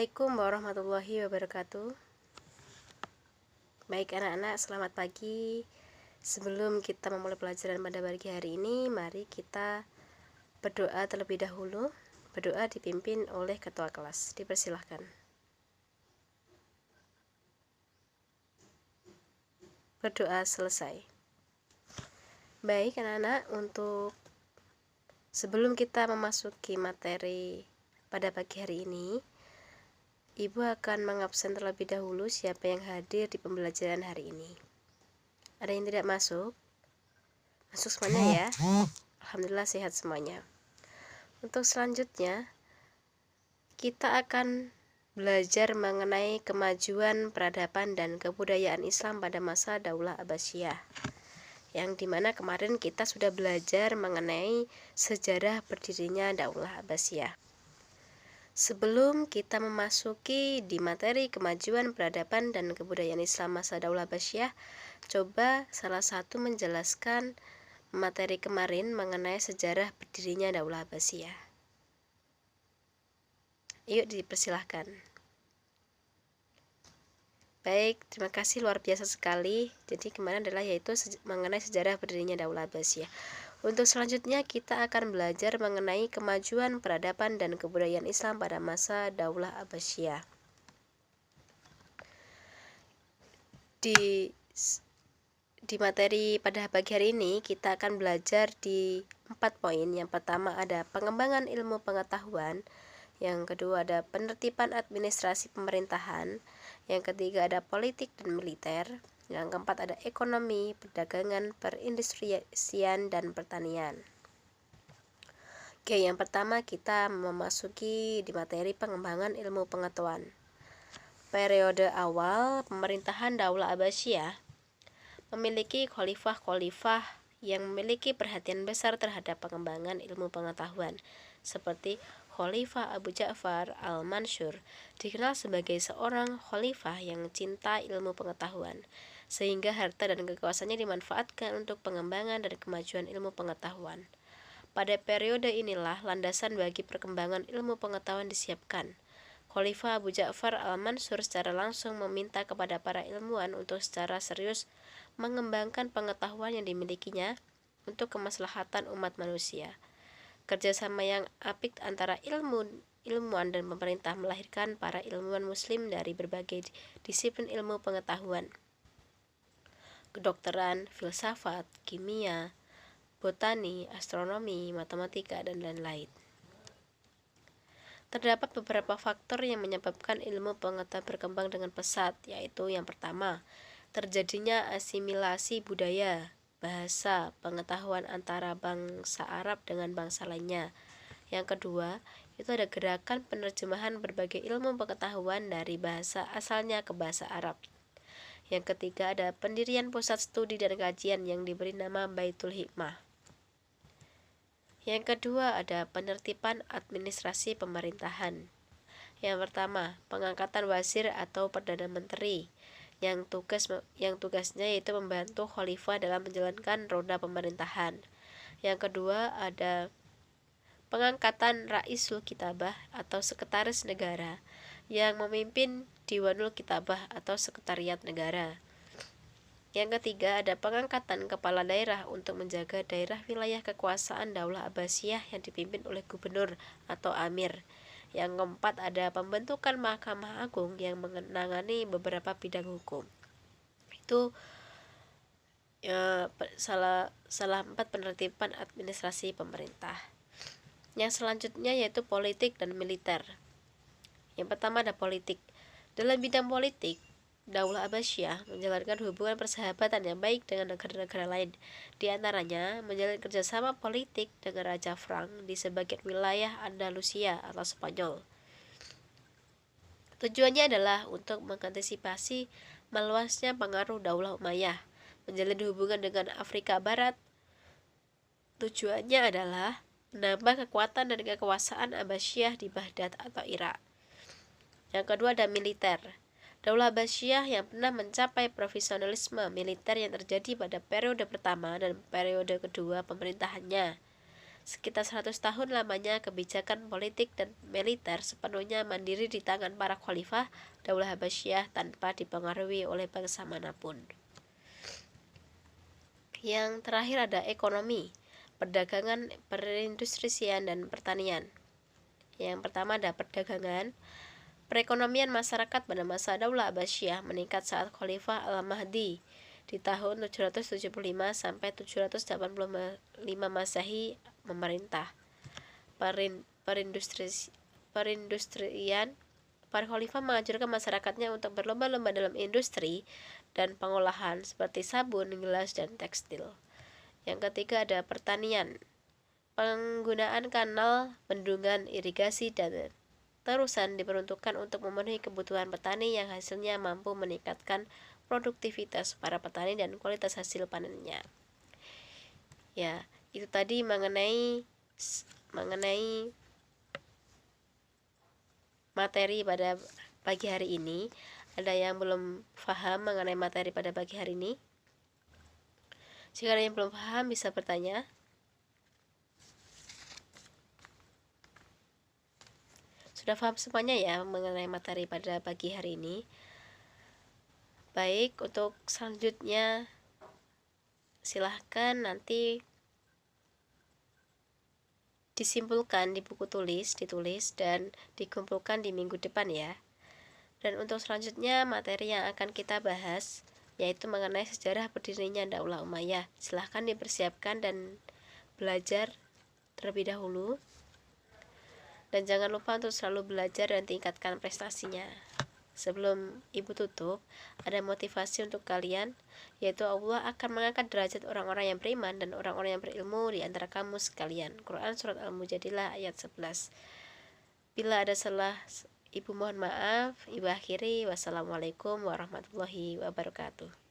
Assalamualaikum warahmatullahi wabarakatuh. Baik anak-anak, selamat pagi. Sebelum kita memulai pelajaran pada pagi hari ini, mari kita berdoa terlebih dahulu. Berdoa dipimpin oleh ketua kelas. Dipersilahkan. Berdoa selesai. Baik anak-anak, untuk sebelum kita memasuki materi pada pagi hari ini, Ibu akan mengabsen terlebih dahulu siapa yang hadir di pembelajaran hari ini. Ada yang tidak masuk? Masuk semuanya ya? Alhamdulillah sehat semuanya. Untuk selanjutnya, kita akan belajar mengenai kemajuan peradaban dan kebudayaan Islam pada masa Daulah Abbasiyah, yang dimana kemarin kita sudah belajar mengenai sejarah berdirinya Daulah Abbasiyah. Sebelum kita memasuki di materi kemajuan peradaban dan kebudayaan Islam masa Daulah Abbasiyah, coba salah satu menjelaskan materi kemarin mengenai sejarah berdirinya Daulah Abbasiyah. Yuk, dipersilahkan. Baik, terima kasih, luar biasa sekali. Jadi kemarin adalah yaitu mengenai sejarah berdirinya Daulah Abbasiyah. Untuk selanjutnya kita akan belajar mengenai kemajuan peradaban dan kebudayaan Islam pada masa Daulah Abbasiyah. Di materi pada pagi hari ini kita akan belajar di 4 poin. Yang pertama ada pengembangan ilmu pengetahuan, yang kedua ada penertiban administrasi pemerintahan, yang ketiga ada politik dan militer, yang keempat ada ekonomi, perdagangan, perindustrian, dan pertanian. Oke, yang pertama kita memasuki di materi pengembangan ilmu pengetahuan. Periode awal pemerintahan Daulah Abbasiyah memiliki khalifah-khalifah yang memiliki perhatian besar terhadap pengembangan ilmu pengetahuan, seperti Khalifah Abu Ja'far al-Mansur, dikenal sebagai seorang khalifah yang cinta ilmu pengetahuan, sehingga harta dan kekuasaannya dimanfaatkan untuk pengembangan dan kemajuan ilmu pengetahuan. Pada periode inilah landasan bagi perkembangan ilmu pengetahuan disiapkan. Khalifah Abu Ja'far al-Mansur secara langsung meminta kepada para ilmuwan untuk secara serius mengembangkan pengetahuan yang dimilikinya untuk kemaslahatan umat manusia. Kerjasama yang apik antara ilmuwan dan pemerintah melahirkan para ilmuwan muslim dari berbagai disiplin ilmu pengetahuan, kedokteran, filsafat, kimia, botani, astronomi, matematika, dan lain-lain. Terdapat beberapa faktor yang menyebabkan ilmu pengetahuan berkembang dengan pesat, yaitu yang pertama, terjadinya asimilasi budaya, bahasa, pengetahuan antara bangsa Arab dengan bangsa lainnya. Yang kedua, itu ada gerakan penerjemahan berbagai ilmu pengetahuan dari bahasa asalnya ke bahasa Arab. Yang ketiga, ada pendirian pusat studi dan kajian yang diberi nama Baitul Hikmah. Yang kedua, ada penertiban administrasi pemerintahan. Yang pertama, pengangkatan wazir atau perdana menteri yang tugasnya yaitu membantu khalifah dalam menjalankan roda pemerintahan. Yang kedua, ada pengangkatan Raisul Kitabah atau sekretaris negara yang memimpin Diwanul Kitabah atau sekretariat negara. Yang ketiga, ada pengangkatan kepala daerah untuk menjaga daerah wilayah kekuasaan Daulah Abbasiyah yang dipimpin oleh gubernur atau amir. Yang keempat, ada pembentukan Mahkamah Agung yang menangani beberapa bidang hukum. Itu salah 4 penertiban administrasi pemerintah. Yang selanjutnya yaitu politik dan militer. Yang pertama ada politik. Dalam bidang politik, Daulah Abbasiyah menjalankan hubungan persahabatan yang baik dengan negara-negara lain. Di antaranya, menjalin kerjasama politik dengan Raja Frank di sebagian wilayah Andalusia atau Spanyol. Tujuannya adalah untuk mengantisipasi meluasnya pengaruh Daulah Umayyah, menjalin hubungan dengan Afrika Barat. Tujuannya adalah menambah kekuatan dan kekuasaan Abbasiyah di Baghdad atau Irak. Yang kedua ada militer. Daulah Abbasiyah yang pernah mencapai profesionalisme militer yang terjadi pada periode pertama dan periode kedua pemerintahannya. Sekitar 100 tahun lamanya kebijakan politik dan militer sepenuhnya mandiri di tangan para khalifah Daulah Habasyah tanpa dipengaruhi oleh bangsa manapun. Yang terakhir ada ekonomi, perdagangan, perindustrian, dan pertanian. Yang pertama ada perdagangan. Perekonomian masyarakat pada masa Daulah Abbasiyah meningkat saat Khalifah Al-Mahdi di tahun 775 sampai 785 Masehi memerintah. Perindustrian, para khalifah mengajarkan masyarakatnya untuk berlomba-lomba dalam industri dan pengolahan seperti sabun, gelas, dan tekstil. Yang ketiga ada pertanian. Penggunaan kanal, bendungan, irigasi, dan terusan diperuntukkan untuk memenuhi kebutuhan petani yang hasilnya mampu meningkatkan produktivitas para petani dan kualitas hasil panennya. Ya, itu tadi mengenai materi pada pagi hari ini. Ada yang belum paham mengenai materi pada pagi hari ini? Jika ada yang belum paham bisa bertanya. Sudah paham semuanya ya mengenai materi pada pagi hari ini? Baik, untuk selanjutnya silahkan nanti disimpulkan di buku ditulis dan dikumpulkan di minggu depan ya. Dan untuk selanjutnya materi yang akan kita bahas yaitu mengenai sejarah berdirinya Daulah Umayyah. Silahkan dipersiapkan dan belajar terlebih dahulu. Dan jangan lupa untuk selalu belajar dan tingkatkan prestasinya. Sebelum ibu tutup, ada motivasi untuk kalian, yaitu Allah akan mengangkat derajat orang-orang yang beriman dan orang-orang yang berilmu di antara kamu sekalian. Quran Surat Al-Mujadilah ayat 11. Bila ada salah, ibu mohon maaf. Ibu akhiri. Wassalamualaikum warahmatullahi wabarakatuh.